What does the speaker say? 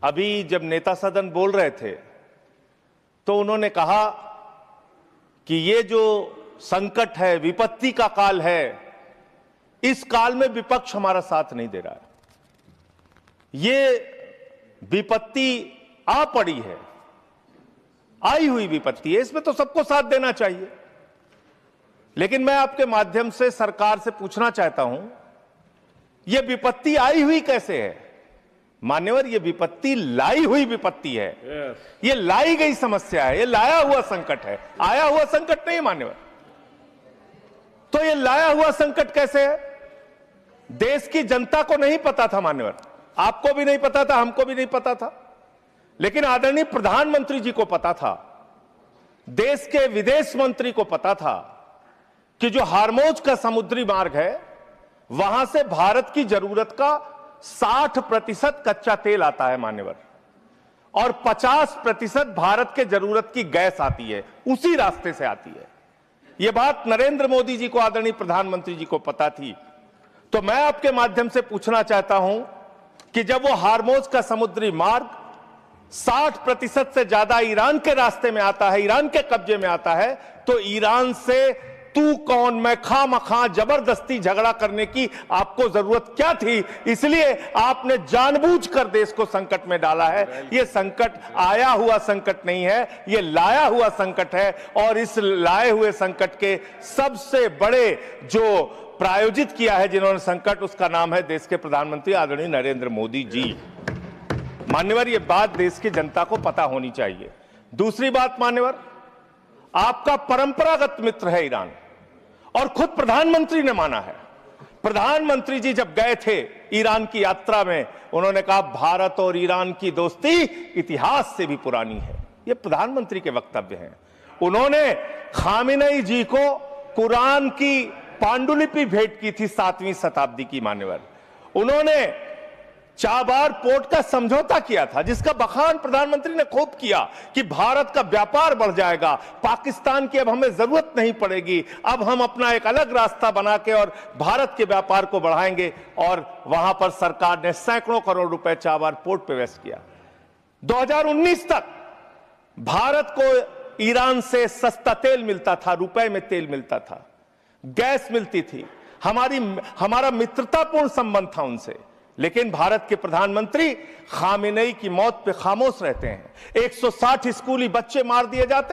अभी जब नेता सदन बोल रहे थे तो उन्होंने कहा कि ये जो संकट है, विपत्ति का काल है, इस काल में विपक्ष हमारा साथ नहीं दे रहा है। ये विपत्ति आ पड़ी है, आई हुई विपत्ति है, इसमें तो सबको साथ देना चाहिए। लेकिन मैं आपके माध्यम से सरकार से पूछना चाहता हूं, यह विपत्ति आई हुई कैसे है? मान्यवर, यह विपत्ति लाई हुई विपत्ति है। यह लाई गई समस्या है, यह लाया हुआ संकट है, आया हुआ संकट नहीं मान्यवर। तो यह लाया हुआ संकट कैसे है? देश की जनता को नहीं पता था मान्यवर, आपको भी नहीं पता था, हमको भी नहीं पता था, लेकिन आदरणीय प्रधानमंत्री जी को पता था, देश के विदेश मंत्री को पता था कि जो हार्मोज का समुद्री मार्ग है, वहां से भारत की जरूरत का 60% कच्चा तेल आता है मान्यवर, और 50% भारत के जरूरत की गैस आती है, उसी रास्ते से आती है। यह बात नरेंद्र मोदी जी को, आदरणीय प्रधानमंत्री जी को पता थी। तो मैं आपके माध्यम से पूछना चाहता हूं कि जब वो हार्मोज का समुद्री मार्ग 60% से ज्यादा ईरान के रास्ते में आता है, ईरान के कब्जे में आता है, तो ईरान से तू कौन मैं खामखा जबरदस्ती झगड़ा करने की आपको जरूरत क्या थी? इसलिए आपने जानबूझकर देश को संकट में डाला है। यह संकट आया हुआ संकट नहीं है, यह लाया हुआ संकट है, और इस लाए हुए संकट के सबसे बड़े जो प्रायोजित किया है जिन्होंने संकट, उसका नाम है देश के प्रधानमंत्री आदरणीय नरेंद्र मोदी जी। मान्यवर, यह बात देश की जनता को पता होनी चाहिए। दूसरी बात मान्यवर, आपका परंपरागत मित्र है ईरान, और खुद प्रधानमंत्री ने माना है। प्रधानमंत्री जी जब गए थे ईरान की यात्रा में, उन्होंने कहा भारत और ईरान की दोस्ती इतिहास से भी पुरानी है। यह प्रधानमंत्री के वक्तव्य हैं। उन्होंने खामेनेई जी को कुरान की पांडुलिपि भेंट की थी 7वीं शताब्दी की मान्यवर। उन्होंने चाबार पोर्ट का समझौता किया था, जिसका बखान प्रधानमंत्री ने खूब किया कि भारत का व्यापार बढ़ जाएगा, पाकिस्तान की अब हमें जरूरत नहीं पड़ेगी, अब हम अपना एक अलग रास्ता बना के और भारत के व्यापार को बढ़ाएंगे। और वहां पर सरकार ने सैकड़ों करोड़ रुपए चाबार पोर्ट पे वेस्ट किया। 2019 तक भारत को ईरान से सस्ता तेल मिलता था, रुपए में तेल मिलता था, गैस मिलती थी, हमारा मित्रतापूर्ण संबंध था उनसे। लेकिन भारत के प्रधानमंत्री खामेनेई की मौत पे खामोश रहते हैं। 160 स्कूली बच्चे मार दिए जाते